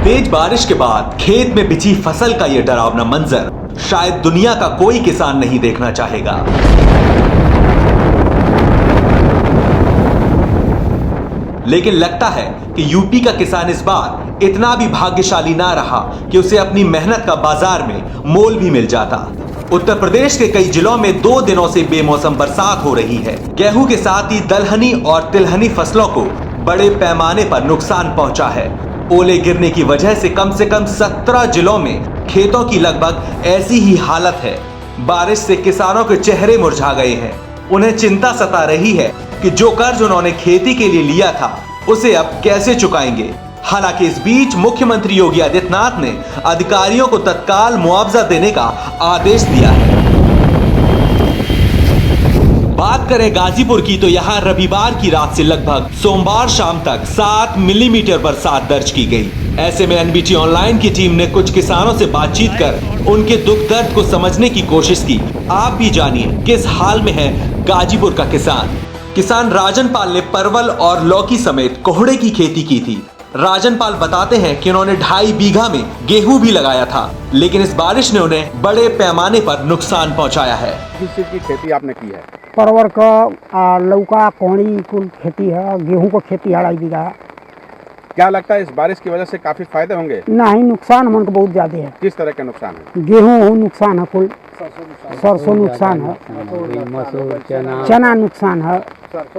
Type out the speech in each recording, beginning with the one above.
तेज बारिश के बाद खेत में बिछी फसल का यह डरावना मंजर शायद दुनिया का कोई किसान नहीं देखना चाहेगा। लेकिन लगता है कि यूपी का किसान इस बार इतना भी भाग्यशाली ना रहा कि उसे अपनी मेहनत का बाजार में मोल भी मिल जाता। उत्तर प्रदेश के कई जिलों में 2 दिनों से बेमौसम बरसात हो रही है। गेहूं के साथ ही दलहनी और तिलहनी फसलों को बड़े पैमाने पर नुकसान पहुंचा है। ओले गिरने की वजह से कम 17 जिलों में खेतों की लगभग ऐसी ही हालत है। बारिश से किसानों के चेहरे मुरझा गए हैं। उन्हें चिंता सता रही है कि जो कर्ज उन्होंने खेती के लिए लिया था उसे अब कैसे चुकाएंगे। हालांकि इस बीच मुख्यमंत्री योगी आदित्यनाथ ने अधिकारियों को तत्काल मुआवजा देने का आदेश दिया है। बात करें गाजीपुर की तो यहाँ रविवार की रात से लगभग सोमवार शाम तक 7 मिलीमीटर बरसात दर्ज की गई। ऐसे में एनबीटी ऑनलाइन की टीम ने कुछ किसानों से बातचीत कर उनके दुख दर्द को समझने की कोशिश की। आप भी जानिए किस हाल में है गाजीपुर का किसान राजन पाल ने परवल और लौकी समेत कोहड़े की खेती की थी। राजन पाल बताते हैं कि उन्होंने 2.5 बीघा में गेहूं भी लगाया था, लेकिन इस बारिश ने उन्हें बड़े पैमाने पर नुकसान पहुंचाया है। किस चीज की खेती आपने की है? परवल का, लौका, कोहड़ी कुल खेती है। गेहूं को खेती 2.5 बीघा है। क्या लगता है इस बारिश की वजह से काफी फायदे होंगे? नहीं, नुकसान हमको बहुत ज्यादा है। किस तरह के नुकसान है? गेहूं नुकसान है, कुल सरसों नुकसान है, चना नुकसान है।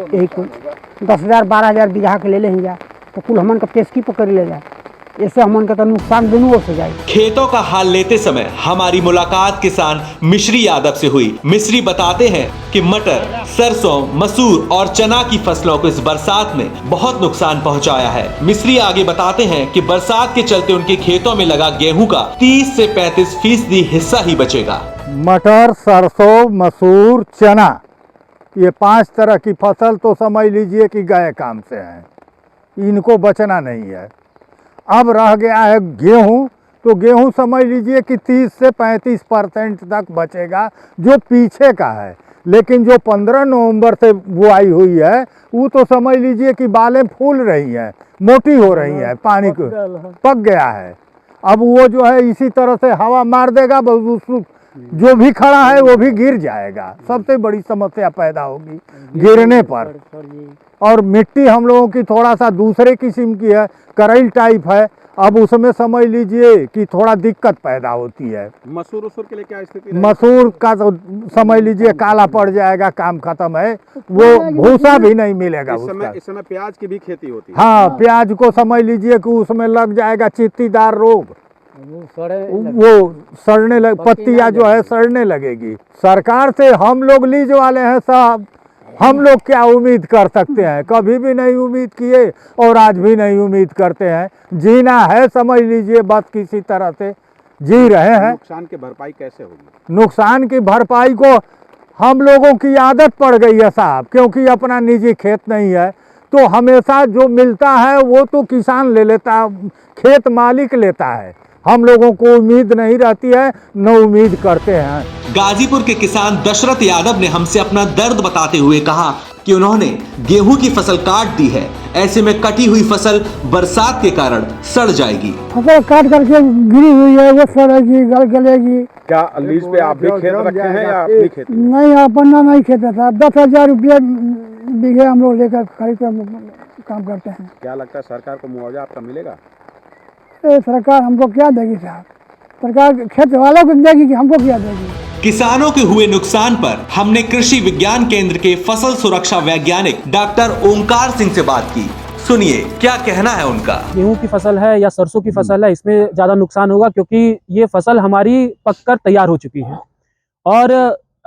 यही कुल 10,000 12,000 बीघा के ले लें जा तो कुल हमन का पेशकी पकड़ ले जाए। इससे हमन का तो नुकसान दोनों ओर से जाए। खेतों का हाल लेते समय हमारी मुलाकात किसान मिश्री यादव से हुई। मिश्री बताते हैं कि मटर, सरसों, मसूर और चना की फसलों को इस बरसात में बहुत नुकसान पहुंचाया है। मिश्री आगे बताते हैं कि बरसात के चलते उनके खेतों में लगा गेहूं का 30 से 35% हिस्सा ही बचेगा। मटर, सरसों, मसूर, चना, ये 5 तरह की फसल तो समझ लीजिए कि गए काम से हैं। इनको बचना नहीं है। अब रह गया है गेहूं, तो गेहूं समझ लीजिए कि 30 से 35% तक बचेगा, जो पीछे का है। लेकिन जो 15 नवंबर से बुआई हुई है वो तो समझ लीजिए कि बालें फूल रही हैं, मोटी हो रही हैं, पानी को पक गया है। अब वो जो है इसी तरह से हवा मार देगा, बस जो भी खड़ा है वो भी गिर जाएगा। सबसे बड़ी समस्या पैदा होगी गिरने पर। और मिट्टी हम लोगों की थोड़ा सा दूसरे किस्म की है, करैल टाइप है। अब उसमें समझ लीजिए कि थोड़ा दिक्कत पैदा होती है। मसूर के लिए क्या स्थिति है? मसूर का तो समझ लीजिए काला पड़ जाएगा, काम खत्म है। वो भूसा भी नहीं मिलेगा। इस समय प्याज की भी खेती होती है। हाँ, प्याज को समझ लीजिए कि उसमें लग जाएगा चित्तीदार रोग, वो सड़ने लग, पत्तियां जो है सड़ने लगेगी। सरकार से हम लोग लीज वाले हैं साहब, हम लोग क्या उम्मीद कर सकते हैं? कभी भी नहीं उम्मीद किए और आज भी नहीं उम्मीद करते हैं। जीना है समझ लीजिए, बस किसी तरह से जी रहे हैं। नुकसान की भरपाई कैसे होगी? नुकसान की भरपाई को हम लोगों की आदत पड़ गई है साहब, क्योंकि अपना निजी खेत नहीं है तो हमेशा जो मिलता है वो तो किसान ले लेता, खेत मालिक लेता है। हम लोगों को उम्मीद नहीं रहती है, न उम्मीद करते हैं। गाजीपुर के किसान दशरथ यादव ने हमसे अपना दर्द बताते हुए कहा कि उन्होंने गेहूं की फसल काट दी है। ऐसे में कटी हुई फसल बरसात के कारण सड़ जाएगी। फसल काट करके गिरी हुई है, वो सड़ेगी, गलेगी। क्या लीज पे आप भी खेत रखे हैं या अपनी खेती? नहीं, अपना नहीं खेत था। 10,000 रुपये बीघे हम लोग लेकर खरीद कर काम करते हैं। क्या लगता है सरकार को मुआवजा आपका मिलेगा? सरकार हमको क्या देगी साहब? सरकार खेत वालों को देगी कि हमको क्या देगी? किसानों के हुए नुकसान पर हमने कृषि विज्ञान केंद्र के फसल सुरक्षा वैज्ञानिक डॉक्टर ओंकार सिंह से बात की। सुनिए क्या कहना है उनका। गेहूं की फसल है या सरसों की फसल है, इसमें ज्यादा नुकसान होगा क्योंकि ये फसल हमारी पककर तैयार हो चुकी है। और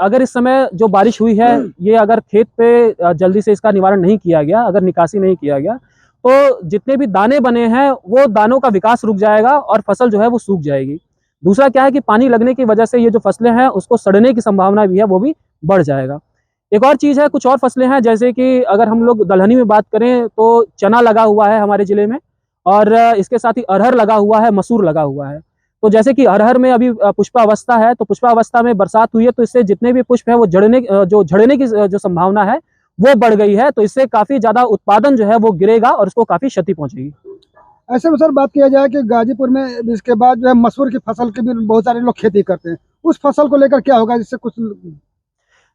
अगर इस समय जो बारिश हुई है, ये अगर खेत पे जल्दी से इसका निवारण नहीं किया गया, अगर निकासी नहीं किया गया, तो जितने भी दाने बने हैं वो दानों का विकास रुक जाएगा और फसल जो है वो सूख जाएगी। दूसरा क्या है कि पानी लगने की वजह से ये जो फसलें हैं उसको सड़ने की संभावना भी है, वो भी बढ़ जाएगा। एक और चीज़ है, कुछ और फसलें हैं जैसे कि अगर हम लोग दलहनी में बात करें तो चना लगा हुआ है हमारे ज़िले में, और इसके साथ ही अरहर लगा हुआ है, मसूर लगा हुआ है। तो जैसे कि अरहर में अभी पुष्पावस्था है, तो पुष्पावस्था में बरसात हुई है तो इससे जितने भी पुष्प है वो झड़ने की जो संभावना है वो बढ़ गई है। तो इससे काफ़ी ज़्यादा उत्पादन जो है वो गिरेगा और उसको काफ़ी क्षति पहुँचेगी। ऐसे में सर बात किया जाए कि गाजीपुर में इसके बाद जो है मसूर की फसल की भी बहुत सारे लोग खेती करते हैं, उस फसल को लेकर क्या होगा जिससे कुछ?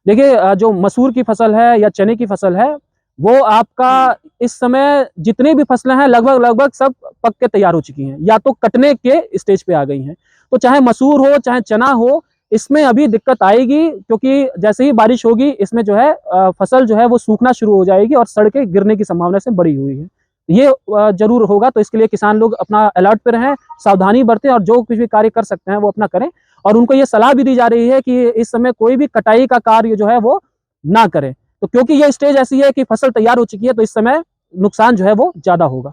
देखिए जो मसूर की फसल है या चने की फसल है, वो आपका इस समय जितनी भी फसलें हैं लगभग सब पक के तैयार हो चुकी हैं या तो कटने के स्टेज पे आ गई हैं। तो चाहे मसूर हो चाहे चना हो, इसमें अभी दिक्कत आएगी, क्योंकि जैसे ही बारिश होगी इसमें जो है फसल जो है वो सूखना शुरू हो जाएगी और सड़ के गिरने की संभावना से बढ़ी हुई है। ये जरूर होगा, तो इसके लिए किसान लोग अपना अलर्ट पे रहें, सावधानी बरतें और जो कुछ भी कार्य कर सकते हैं वो अपना करें। और उनको ये सलाह भी दी जा रही है कि इस समय कोई भी कटाई का कार्य जो है वो ना करें, तो क्योंकि ये स्टेज ऐसी है कि फसल तैयार हो चुकी है, तो इस समय नुकसान जो है वो ज्यादा होगा।